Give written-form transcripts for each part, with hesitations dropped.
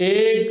1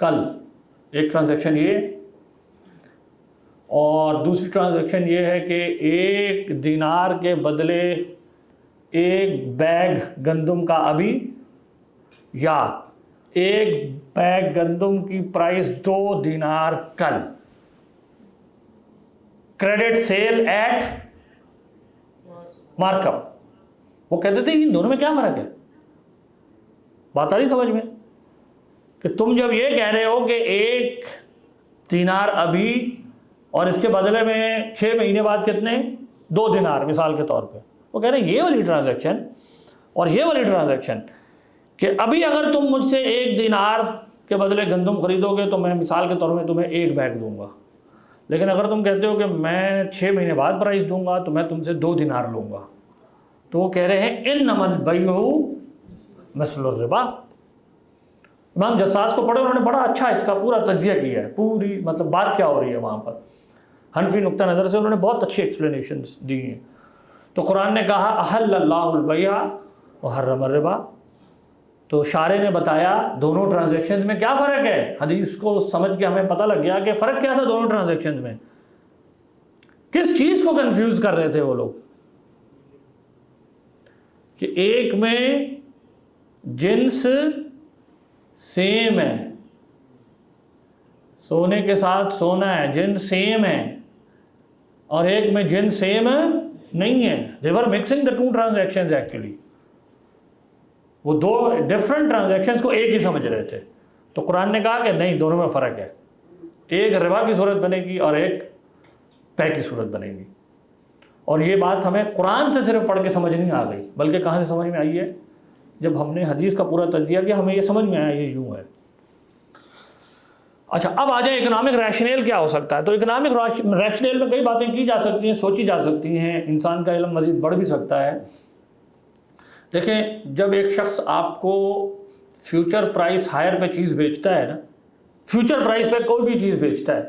کل، ایک ٹرانزیکشن یہ، اور دوسری ٹرانزیکشن یہ ہے کہ 1 دینار کے بدلے 1 بیگ گندم کا ابھی، یا 1 بیگ گندم کی پرائس 2 دینار کل. Credit sale at mark up. وہ کہتے تھے ان دونوں میں کیا فرق ہے؟ بات آ رہی سمجھ میں کہ تم جب یہ کہہ رہے ہو کہ 1 دینار ابھی اور اس کے بدلے میں 6 مہینے بعد کتنے، 2 دینار مثال کے طور پہ، وہ کہہ رہے ہیں یہ والی ٹرانزیکشن اور یہ والی ٹرانزیکشن کہ ابھی اگر تم مجھ سے 1 دینار کے بدلے گندم خریدو گے تو میں مثال کے طور پہ تمہیں 1 بیگ دوں گا، لیکن اگر تم کہتے ہو کہ میں 6 مہینے بعد پرائز دوں گا تو میں تم سے 2 دینار لوں گا. تو وہ کہہ رہے ہیں انما البیع مثل الربا. امام جساس کو پڑھے، انہوں نے بڑا اچھا اس کا پورا تجزیہ کیا ہے، پوری مطلب بات کیا ہو رہی ہے وہاں پر حنفی نقطہ نظر سے، انہوں نے بہت اچھی ایکسپلینیشنز دی ہیں. تو قرآن نے کہا احل اللہ البیع وحرم الربا، تو شارع نے بتایا دونوں ٹرانزیکشنز میں کیا فرق ہے. حدیث کو سمجھ کے ہمیں پتہ لگ گیا کہ فرق کیا تھا دونوں ٹرانزیکشنز میں. کس چیز کو کنفیوز کر رہے تھے وہ لوگ کہ ایک میں جنس سیم ہے، سونے کے ساتھ سونا ہے، جنس سیم ہے، اور ایک میں جنس سیم نہیں ہے. they were mixing the two transactions actually. وہ 2 ڈفرنٹ ٹرانزیکشنز کو ایک ہی سمجھ رہے تھے. تو قرآن نے کہا کہ نہیں، دونوں میں فرق ہے، ایک ربا کی صورت بنے گی اور ایک پے کی صورت بنے گی. اور یہ بات ہمیں قرآن سے صرف پڑھ کے سمجھ نہیں آ گئی، بلکہ کہاں سے سمجھ میں آئی ہے؟ جب ہم نے حدیث کا پورا تجزیہ کیا ہمیں یہ سمجھ میں آیا یہ یوں ہے. اچھا اب آ جائیں اکنامک ریشنیل کیا ہو سکتا ہے. تو اکنامک ریشنیل میں کئی باتیں کی جا سکتی ہیں، سوچی جا سکتی ہیں، انسان کا علم مزید بڑھ بھی سکتا ہے. دیکھیں جب ایک شخص آپ کو فیوچر پرائس ہائر پہ چیز بیچتا ہے نا، فیوچر پرائس پہ کوئی بھی چیز بیچتا ہے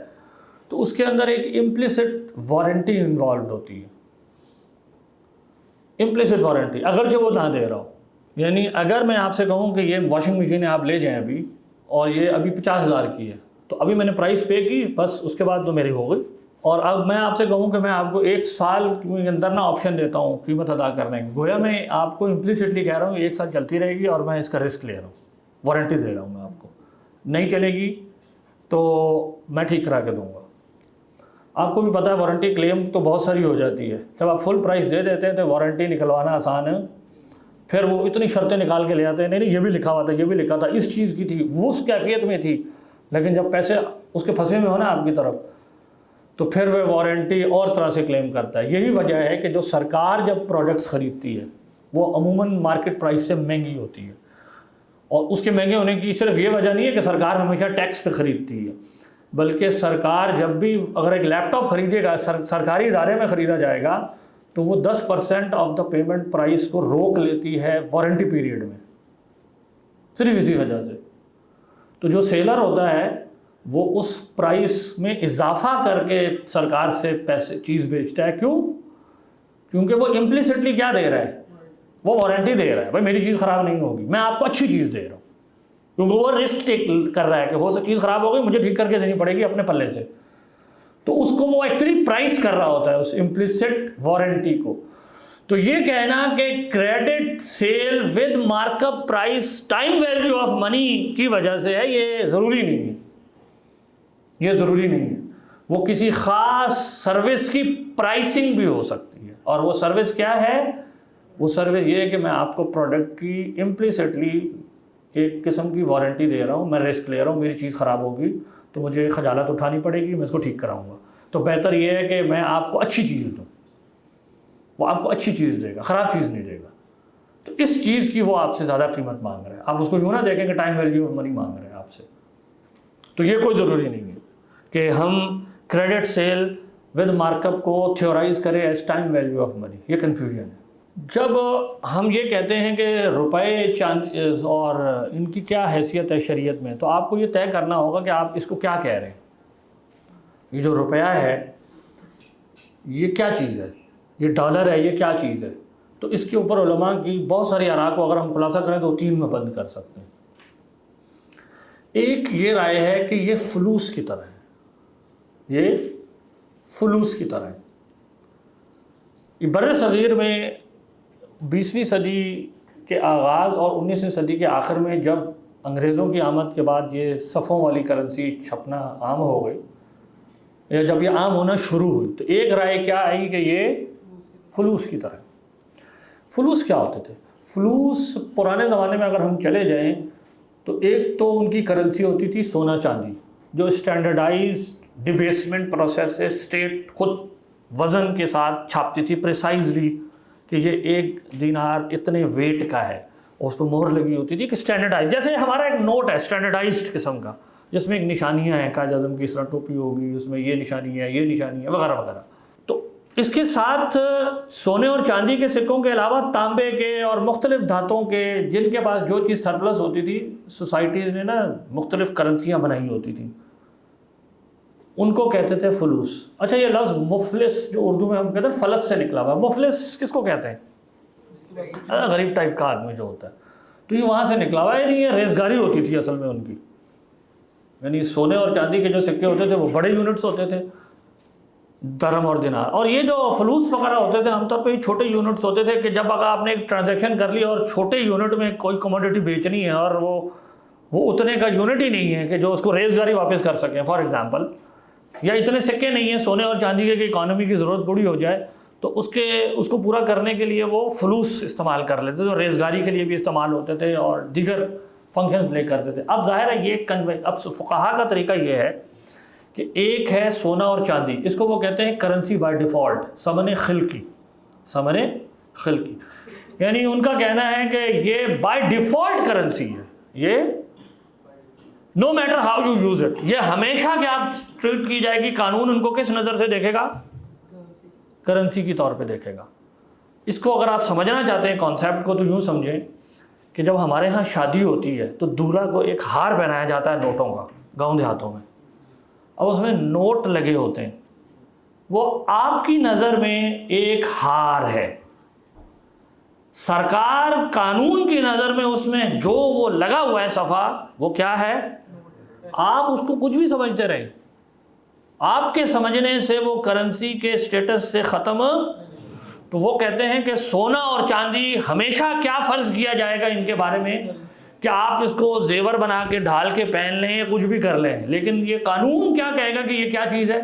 تو اس کے اندر ایک امپلیسٹ وارنٹی انوالوڈ ہوتی ہے. امپلیسٹ وارنٹی اگرچہ وہ نہ دے رہا ہو. یعنی اگر میں آپ سے کہوں کہ یہ واشنگ مشین آپ لے جائیں ابھی اور یہ ابھی 50,000 کی ہے، تو ابھی میں نے پرائس پے کی، بس اس کے بعد تو میری ہو گئی. اور اب میں آپ سے کہوں کہ میں آپ کو 1 سال کے اندر نا آپشن دیتا ہوں قیمت ادا کرنے کی، گویا میں آپ کو امپلیسٹلی کہہ رہا ہوں 1 سال چلتی رہے گی اور میں اس کا رسک لے رہا ہوں، وارنٹی دے رہا ہوں میں آپ کو. نہیں چلے گی تو میں ٹھیک کرا کے دوں گا. آپ کو بھی پتہ ہے وارنٹی کلیم تو بہت ساری ہو جاتی ہے. جب آپ فل پرائس دے دیتے ہیں تو وارنٹی نکلوانا آسان ہے، پھر وہ اتنی شرطیں نکال کے لے آتے ہیں، نہیں یہ بھی لکھا ہوا تھا، یہ بھی لکھا تھا، اس چیز کی تھی، وہ اس کیفیت میں تھی، لیکن جب پیسے اس کے پھنسے میں ہونا آپ کی طرف تو پھر وہ وارنٹی اور طرح سے کلیم کرتا ہے. یہی وجہ ہے کہ جو سرکار جب پروڈکٹس خریدتی ہے وہ عموماً مارکیٹ پرائس سے مہنگی ہوتی ہے. اور اس کے مہنگے ہونے کی صرف یہ وجہ نہیں ہے کہ سرکار ہمیشہ ٹیکس پہ خریدتی ہے، بلکہ سرکار جب بھی اگر ایک لیپ ٹاپ خریدے گا سرکاری ادارے میں خریدا جائے گا تو وہ 10% آف دا پیمنٹ پرائس کو روک لیتی ہے وارنٹی پیریڈ میں، صرف اسی وجہ سے. تو جو سیلر ہوتا ہے وہ اس پرائس میں اضافہ کر کے سرکار سے پیسے چیز بیچتا ہے. کیوں؟ کیونکہ وہ امپلیسٹلی کیا دے رہا ہے؟ وہ وارنٹی دے رہا ہے، بھائی میری چیز خراب نہیں ہوگی، میں آپ کو اچھی چیز دے رہا ہوں. کیونکہ وہ رسک ٹیک کر رہا ہے کہ ہو سکتا چیز خراب ہو گئی، مجھے ٹھیک کر کے دینی پڑے گی اپنے پلے سے. تو اس کو وہ ایکچولی پرائس کر رہا ہوتا ہے اس امپلیسٹ وارنٹی کو. تو یہ کہنا کہ credit sale with mark up price time value of money کی وجہ سے ہے، یہ ضروری نہیں ہے. یہ ضروری نہیں ہے. وہ کسی خاص سروس کی پرائسنگ بھی ہو سکتی ہے. اور وہ سروس کیا ہے؟ وہ سروس یہ ہے کہ میں آپ کو پروڈکٹ کی امپلیسٹلی ایک قسم کی وارنٹی دے رہا ہوں، میں رسک لے رہا ہوں، میری چیز خراب ہوگی تو مجھے خجالت اٹھانی پڑے گی، میں اس کو ٹھیک کراؤں گا. تو بہتر یہ ہے کہ میں آپ کو اچھی چیز دوں. وہ آپ کو اچھی چیز دے گا، خراب چیز نہیں دے گا. تو اس چیز کی وہ آپ سے زیادہ قیمت مانگ رہے ہیں. آپ اس کو یوں نہ دیکھیں کہ ٹائم ویلیو آف منی مانگ رہے ہیں آپ سے. تو یہ کوئی ضروری نہیں ہے کہ ہم credit sale with mark up کو تھیورائز کریں as time value of money. یہ کنفیوژن ہے. جب ہم یہ کہتے ہیں کہ روپے چاندی اور ان کی کیا حیثیت ہے شریعت میں، تو آپ کو یہ طے کرنا ہوگا کہ آپ اس کو کیا کہہ رہے ہیں. یہ جو روپیہ ہے یہ کیا چیز ہے، یہ ڈالر ہے، یہ کیا چیز ہے. تو اس کے اوپر علماء کی بہت ساری آراء کو اگر ہم خلاصہ کریں تو 3 میں بند کر سکتے ہیں. ایک یہ رائے ہے کہ یہ فلوس کی طرح ہے، یہ فلوس کی طرح ہے۔ یہ بر صغیر میں 20ویں صدی کے آغاز اور 19ویں صدی کے آخر میں جب انگریزوں کی آمد کے بعد یہ صفوں والی کرنسی چھپنا عام ہو گئی، یا جب یہ عام ہونا شروع ہوئی، تو ایک رائے کیا آئی کہ یہ فلوس کی طرح ہے۔ فلوس کیا ہوتے تھے؟ فلوس پرانے زمانے میں اگر ہم چلے جائیں تو ایک تو ان کی کرنسی ہوتی تھی سونا چاندی، جو اسٹینڈرڈائز ڈیبیسمنٹ پروسیس سے اسٹیٹ خود وزن کے ساتھ چھاپتی تھی پریسائزلی کہ یہ 1 دینار اتنے ویٹ کا ہے، اور اس پہ مہر لگی ہوتی تھی کہ اسٹینڈرڈائز، جیسے ہمارا ایک نوٹ ہے اسٹینڈرڈائزڈ قسم کا جس میں ایک نشانیاں ہیں، قائد اعظم کی اس طرح ٹوپی ہوگی، اس میں یہ نشانی ہے، یہ نشانی ہے، وغیرہ وغیرہ۔ تو اس کے ساتھ سونے اور چاندی کے سکوں کے علاوہ تانبے کے اور مختلف دھاتوں کے، جن کے پاس جو چیز سرپلس ہوتی تھی، سوسائٹیز نے نا مختلف کرنسیاں بنائی ہوتی تھیں، ان کو کہتے تھے فلوس۔ اچھا، یہ لفظ مفلس جو اردو میں ہم کہتے ہیں فلس سے نکلا ہوا، مفلس کس کو کہتے ہیں؟ غریب ٹائپ کا آدمی جو ہوتا ہے، تو یہ وہاں سے نکلا ہوا ہے۔ نہیں، یہ ریزگاری ہوتی تھی اصل میں ان کی، یعنی سونے اور چاندی کے جو سکے ہوتے تھے وہ بڑے یونٹس ہوتے تھے، درہم اور دینار، اور یہ جو فلوس وغیرہ ہوتے تھے عام طور پہ یہ چھوٹے یونٹس ہوتے تھے کہ جب اگر آپ نے ایک ٹرانزیکشن کر لی اور چھوٹے یونٹ میں کوئی کموڈٹی بیچنی ہے اور وہ اتنے کا یونٹ ہی نہیں ہے کہ جو اس کو ریزگاری واپس کر سکیں، فار ایگزامپل، یا اتنے سکے نہیں ہیں سونے اور چاندی کے کہ اکانومی کی ضرورت پوری ہو جائے، تو اس کو پورا کرنے کے لیے وہ فلوس استعمال کر لیتے تھے، جو ریزگاری کے لیے بھی استعمال ہوتے تھے اور دیگر فنکشنز پلے کرتے تھے۔ اب ظاہر ہے یہ اب فقہا کا طریقہ یہ ہے کہ ایک ہے سونا اور چاندی، اس کو وہ کہتے ہیں کرنسی بائی ڈیفالٹ، ثمن خلقی، ثمن خلقی، یعنی ان کا کہنا ہے کہ یہ بائی ڈیفالٹ کرنسی ہے، یہ no matter how you use it, یہ ہمیشہ کہ آپ ٹریٹ کی جائے گی، قانون ان کو کس نظر سے دیکھے گا؟ کرنسی کی طور پہ دیکھے گا۔ اس کو اگر آپ سمجھنا چاہتے ہیں کانسیپٹ کو تو یوں سمجھیں کہ جب ہمارے ہاں شادی ہوتی ہے تو دولہا کو ایک ہار پہنایا جاتا ہے نوٹوں کا، گاؤں دیہاتوں میں، اب اس میں نوٹ لگے ہوتے ہیں، وہ آپ کی نظر میں ایک ہار ہے، سرکار قانون کی نظر میں اس میں جو وہ لگا ہوا ہے صفحہ وہ کیا ہے؟ آپ اس کو کچھ بھی سمجھتے رہیں، آپ کے سمجھنے سے وہ کرنسی کے سٹیٹس سے ختم۔ تو وہ کہتے ہیں کہ سونا اور چاندی ہمیشہ کیا فرض کیا جائے گا ان کے بارے میں کہ آپ اس کو زیور بنا کے ڈھال کے پہن لیں یا کچھ بھی کر لیں، لیکن یہ قانون کیا کہے گا کہ یہ کیا چیز ہے؟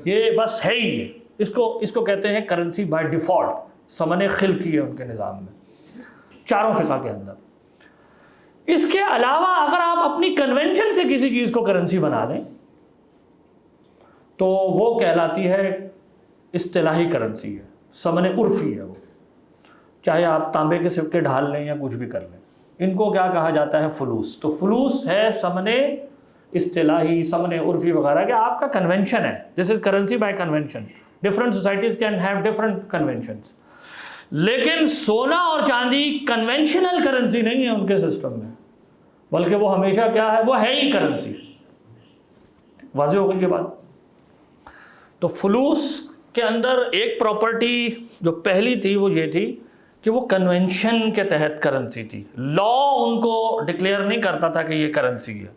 یہ بس ہے ہی ہے۔ اس کو کہتے ہیں کرنسی بائی ڈیفالٹ، ثمن خلقی ہے ان کے نظام میں، چاروں فقہ کے اندر۔ اس کے علاوہ اگر آپ اپنی کنونشن سے کسی چیز کو کرنسی بنا لیں تو وہ کہلاتی ہے اصطلاحی کرنسی ہے، ثمن عرفی ہے وہ، چاہے آپ تانبے کے سکے ڈھال لیں یا کچھ بھی کر لیں، ان کو کیا کہا جاتا ہے؟ فلوس۔ تو فلوس ہے ثمن اصطلاحی، ثمن عرفی وغیرہ، کہ آپ کا کنونشن ہے، this is currency by convention, different societies can have different conventions. لیکن سونا اور چاندی کنونشنل کرنسی نہیں ہے ان کے سسٹم میں، بلکہ وہ ہمیشہ کیا ہے؟ وہ ہے ہی کرنسی۔ واضح ہو گئی یہ بات؟ تو فلوس کے اندر ایک پراپرٹی جو پہلی تھی وہ یہ تھی کہ وہ کنونشن کے تحت کرنسی تھی، لا ان کو ڈکلیئر نہیں کرتا تھا کہ یہ کرنسی ہے۔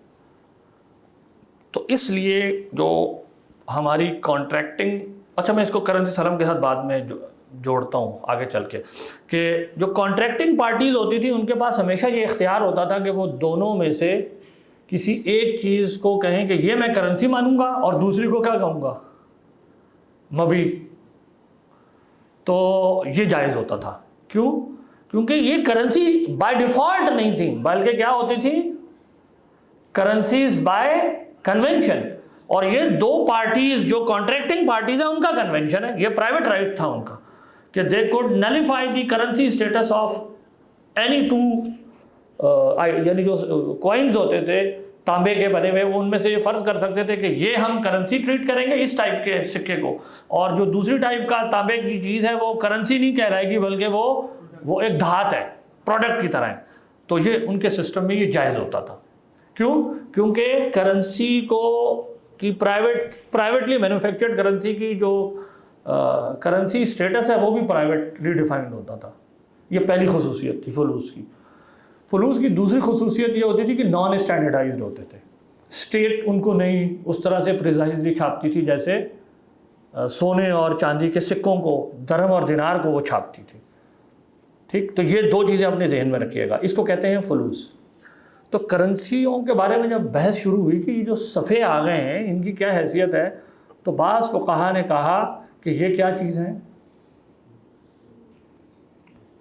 تو اس لیے جو ہماری کانٹریکٹنگ، اچھا میں اس کو کرنسی سلم کے ساتھ بعد میں جوڑتا ہوں آگے چل کے، کہ جو کانٹریکٹنگ پارٹیز ہوتی تھی ان کے پاس ہمیشہ یہ اختیار ہوتا تھا کہ وہ دونوں میں سے کسی ایک چیز کو کہیں کہ یہ میں کرنسی مانوں گا اور دوسری کو کیا کہوں گا؟ مبی۔ تو یہ جائز ہوتا تھا، کیوں؟ کیونکہ یہ کرنسی بائی ڈیفالٹ نہیں تھی، بلکہ کیا ہوتی تھی؟ کرنسیز بائی کنونشن، اور یہ دو پارٹیز جو کانٹریکٹنگ پارٹیز ہیں ان کا کنونشن ہے، یہ پرائیویٹ رائٹ تھا ان کا کہ the code nullify the currency status of any two, یعنی جو کوائنز ہوتے تھے تانبے کے بنے ہوئے، ان میں سے یہ فرض کر سکتے تھے کہ یہ ہم کرنسی ٹریٹ کریں گے اس ٹائپ کے سکے کو، اور جو دوسری ٹائپ کا تانبے کی چیز ہے وہ کرنسی نہیں کہلائے گی بلکہ وہ ایک دھات ہے، پروڈکٹ کی طرح ہے۔ تو یہ ان کے سسٹم میں یہ جائز ہوتا تھا، کیوں؟ کیونکہ کرنسی کو کی پرائیویٹلی مینوفیکچرڈ کرنسی کی جو کرنسی اسٹیٹس ہے وہ بھی پرائیویٹلی ڈیفائنڈ ہوتا تھا، یہ پہلی خصوصیت تھی فلوس کی۔ فلوس کی دوسری خصوصیت یہ ہوتی تھی کہ نان اسٹینڈرڈائزڈ ہوتے تھے. اسٹیٹ ان کو نہیں اس طرح سے پریسائزلی چھاپتی تھی جیسے سونے اور چاندی کے سکوں کو، درہم اور دینار کو وہ چھاپتی تھی. ٹھیک، تو یہ دو چیزیں اپنے ذہن میں رکھیے گا. اس کو کہتے ہیں فلوس. تو کرنسیوں کے بارے میں جب بحث شروع ہوئی کہ یہ جو صفحے آ گئے ہیں ان کی کیا حیثیت ہے، تو بعض فقہا نے کہا کہ یہ کیا چیز ہیں،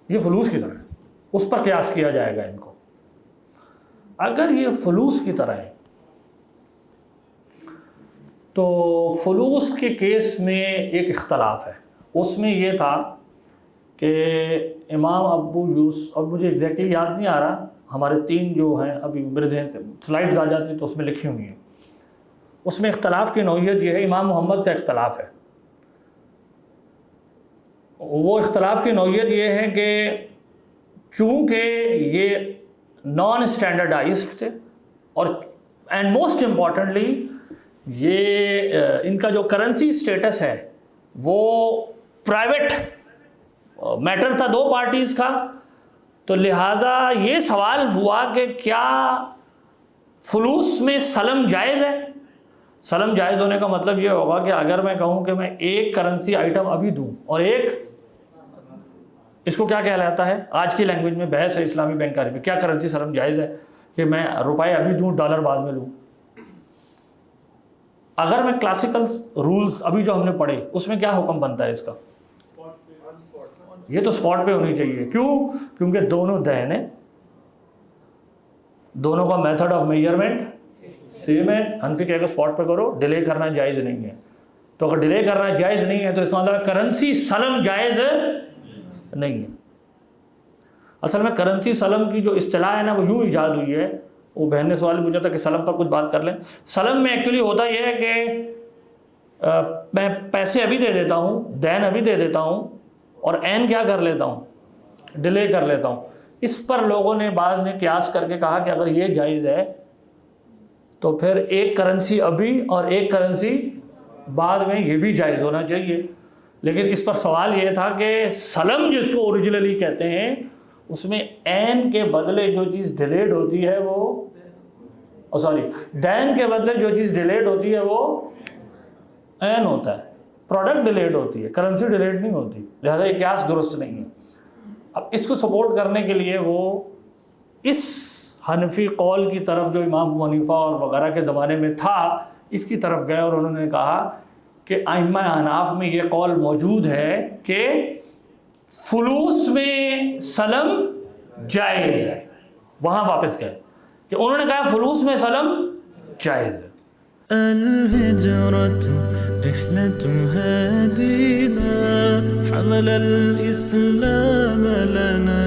یہ فلوس کی طرح ہے، اس پر قیاس کیا جائے گا ان کو. اگر یہ فلوس کی طرح ہے تو فلوس کے کیس میں ایک اختلاف ہے. اس میں یہ تھا کہ امام ابو یوسف، اب مجھے ایگزیکٹلی یاد نہیں آ رہا، ہمارے 3 جو ہیں ابھی میرے ذہن سے سلائڈز آ جاتی تو اس میں لکھی ہوئی ہیں. اس میں اختلاف کی نوعیت یہ ہے، امام محمد کا اختلاف ہے. وہ اختلاف کی نوعیت یہ ہے کہ چونکہ یہ نان اسٹینڈرڈائزڈ تھے اور اینڈ موسٹ امپورٹنٹلی یہ ان کا جو کرنسی اسٹیٹس ہے وہ پرائیویٹ میٹر تھا 2 پارٹیز کا، تو لہٰذا یہ سوال ہوا کہ کیا فلوس میں سلم جائز ہے. سلم جائز ہونے کا مطلب یہ ہوگا کہ اگر میں کہوں کہ میں ایک کرنسی آئٹم ابھی دوں اور ایک، اس کو کیا کہلاتا ہے آج کی لینگویج میں بحث ہے اسلامی بینکاری میں، کیا کرنسی سلم جائز ہے کہ میں روپے ابھی دوں ڈالر بعد میں لوں. اگر میں کلاسیکل رولز ابھی جو ہم نے پڑھے اس میں کیا حکم بنتا ہے اس کا، یہ تو سپاٹ پہ ہونی چاہیے. کیوں؟ کیونکہ دونوں دین ہیں، دونوں کا میتھڈ آف میجرمنٹ سیم ہے. حنفی کہے گا سپاٹ پہ کرو، ڈیلے کرنا جائز نہیں ہے. تو اگر ڈیلے کرنا جائز نہیں ہے تو اس کا مطلب کرنسی سلم جائز نہیں ہے. اصل میں کرنسی سلم کی جو اصطلاح ہے نا وہ یوں ایجاد ہوئی ہے. وہ بہن نے سوال پوچھا تھا کہ سلم پر کچھ بات کر لیں. سلم میں ایکچولی ہوتا یہ ہے کہ میں پیسے ابھی دے دیتا ہوں، دین ابھی دے دیتا ہوں اور عین کیا کر لیتا ہوں، ڈیلے کر لیتا ہوں. اس پر لوگوں نے بعض نے قیاس کر کے کہا کہ اگر یہ جائز ہے تو پھر ایک کرنسی ابھی اور ایک کرنسی بعد میں یہ بھی جائز ہونا چاہیے. لیکن اس پر سوال یہ تھا کہ سلم جس کو اوریجنلی کہتے ہیں اس میں عین کے بدلے جو چیز ڈیلیڈ ہوتی ہے وہ دین کے بدلے جو چیز ڈیلیڈ ہوتی ہے وہ عین ہوتا ہے. پروڈکٹ ڈیلیڈ ہوتی ہے، کرنسی ڈیلیڈ نہیں ہوتی. لہذا یہ قیاس درست نہیں ہے. اب اس کو سپورٹ کرنے کے لیے وہ اس حنفی قول کی طرف جو امام ابو حنیفہ اور وغیرہ کے زمانے میں تھا اس کی طرف گئے اور انہوں نے کہا کہ ائمہ احناف میں یہ قول موجود ہے کہ فلوس میں سلم جائز ہے. وہاں واپس گئے کہ انہوں نے کہا فلوس میں سلم جائز ہے. الهجرة رحلة هادينا حمل الإسلام لنا